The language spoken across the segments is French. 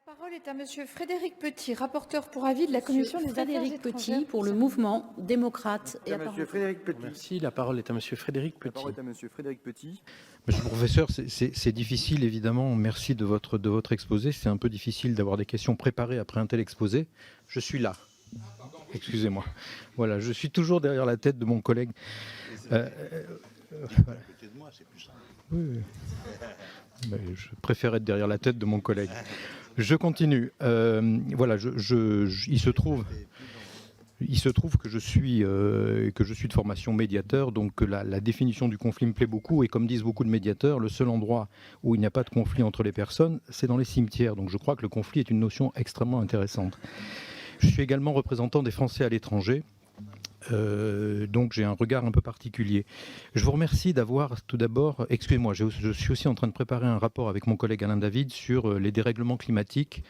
La parole est à Monsieur Frédéric Petit, rapporteur pour avis de la Commission des Affaires Frédéric étrangères. Petit pour le mouvement démocrate et Monsieur Frédéric Petit. Merci. La parole est à Monsieur Frédéric La parole Petit. est à Monsieur Frédéric Petit. Monsieur le professeur, c'est difficile évidemment. Merci de votre exposé. C'est un peu difficile d'avoir des questions préparées après un tel exposé. Je suis là. Excusez-moi. Voilà, je suis toujours derrière la tête de mon collègue. Voilà. Côté de moi, c'est plus simple. Oui. Mais je préfère être derrière la tête de mon collègue. Je continue. Voilà, il se trouve que je suis de formation médiateur, donc la définition du conflit me plaît beaucoup. Et comme disent beaucoup de médiateurs, le seul endroit où il n'y a pas de conflit entre les personnes, c'est dans les cimetières. Donc je crois que le conflit est une notion extrêmement intéressante. Je suis également représentant des Français à l'étranger. Donc j'ai un regard un peu particulier. Je vous remercie d'avoir tout d'abord, excusez-moi, je suis aussi en train de préparer un rapport avec mon collègue Alain David sur les dérèglements climatiques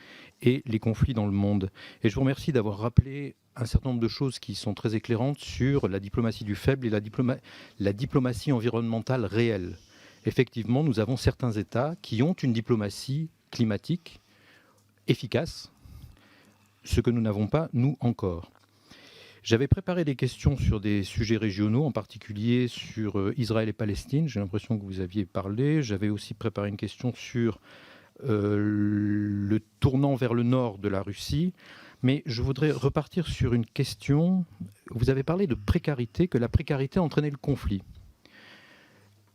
et les conflits dans le monde. Et je vous remercie d'avoir rappelé un certain nombre de choses qui sont très éclairantes sur la diplomatie du faible et la diplomatie environnementale réelle. Effectivement, nous avons certains États qui ont une diplomatie climatique efficace, ce que nous n'avons pas, nous, encore. J'avais préparé des questions sur des sujets régionaux, en particulier sur Israël et Palestine. J'ai l'impression que vous aviez parlé. J'avais aussi préparé une question sur le tournant vers le nord de la Russie. Mais je voudrais repartir sur une question. Vous avez parlé de précarité, que la précarité entraînait le conflit.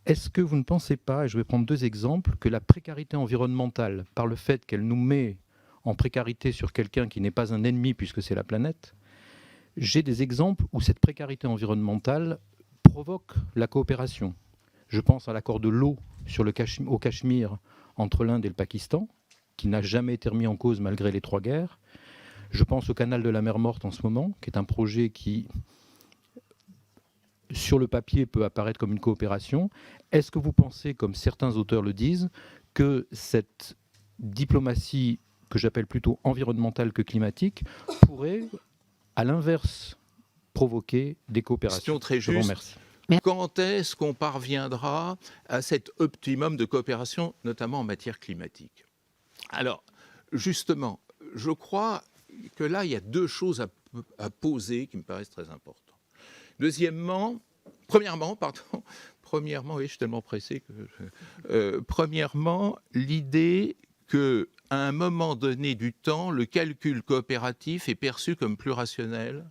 Est-ce que vous ne pensez pas, et je vais prendre deux exemples, que la précarité environnementale, par le fait qu'elle nous met en précarité sur quelqu'un qui n'est pas un ennemi puisque c'est la planète, j'ai des exemples où cette précarité environnementale provoque la coopération. Je pense à l'accord de l'eau au Cachemire entre l'Inde et le Pakistan, qui n'a jamais été remis en cause malgré les 3 guerres. Je pense au canal de la mer Morte en ce moment, qui est un projet qui, sur le papier, peut apparaître comme une coopération. Est-ce que vous pensez, comme certains auteurs le disent, que cette diplomatie, que j'appelle plutôt environnementale que climatique, pourrait, à l'inverse, provoquer des coopérations? Question très juste. Je vous remercie. Quand est-ce qu'on parviendra à cet optimum de coopération, notamment en matière climatique? Alors, justement, je crois que là, il y a 2 choses à poser qui me paraissent très importantes. Premièrement, oui, je suis tellement pressé que... premièrement, l'idée qu'à un moment donné du temps, le calcul coopératif est perçu comme plus rationnel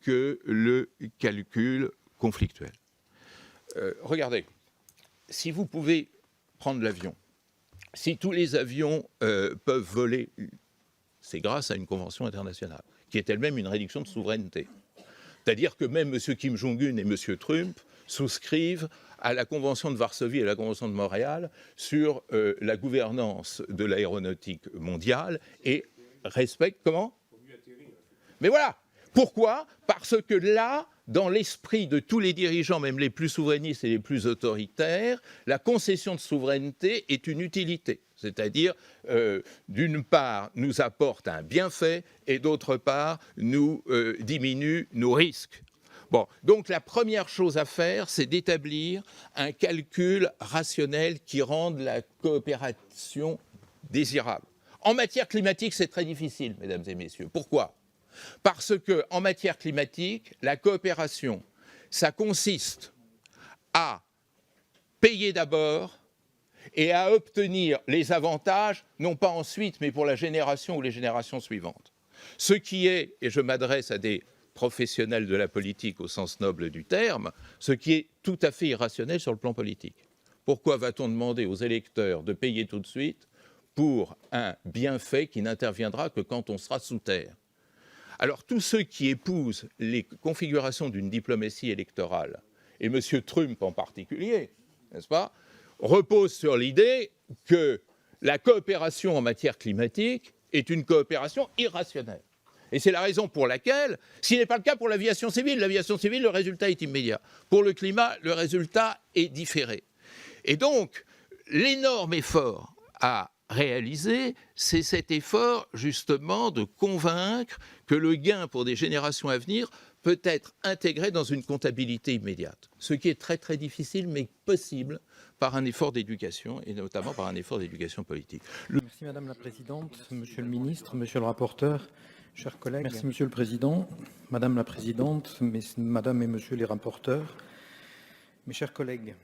que le calcul conflictuel. Regardez, si vous pouvez prendre l'avion, si tous les avions peuvent voler, c'est grâce à une convention internationale, qui est elle-même une réduction de souveraineté. C'est-à-dire que même M. Kim Jong-un et M. Trump souscrivent à la Convention de Varsovie et à la Convention de Montréal sur la gouvernance de l'aéronautique mondiale et respectent... Comment ? Mais voilà. Pourquoi ? Parce que là, dans l'esprit de tous les dirigeants, même les plus souverainistes et les plus autoritaires, la concession de souveraineté est une utilité. C'est-à-dire, d'une part, nous apporte un bienfait et d'autre part, nous diminue nos risques. Bon, donc la première chose à faire, c'est d'établir un calcul rationnel qui rende la coopération désirable. En matière climatique, c'est très difficile, mesdames et messieurs. Pourquoi ? Parce qu'en matière climatique, la coopération, ça consiste à payer d'abord et à obtenir les avantages, non pas ensuite, mais pour la génération ou les générations suivantes. Ce qui est, et je m'adresse à des professionnels de la politique au sens noble du terme, ce qui est tout à fait irrationnel sur le plan politique. Pourquoi va-t-on demander aux électeurs de payer tout de suite pour un bienfait qui n'interviendra que quand on sera sous terre ? Alors, tous ceux qui épousent les configurations d'une diplomatie électorale, et M. Trump en particulier, n'est-ce pas, reposent sur l'idée que la coopération en matière climatique est une coopération irrationnelle. Et c'est la raison pour laquelle, ce n'est pas le cas pour l'aviation civile, le résultat est immédiat. Pour le climat, le résultat est différé. Et donc, l'énorme effort à réaliser, c'est cet effort justement de convaincre que le gain pour des générations à venir peut être intégré dans une comptabilité immédiate. Ce qui est très très difficile mais possible par un effort d'éducation, et notamment par un effort d'éducation politique. Merci Madame la Présidente, Monsieur le Ministre, Monsieur le rapporteur, chers collègues. Merci Monsieur le Président, Madame la Présidente, Madame et Monsieur les rapporteurs, mes chers collègues.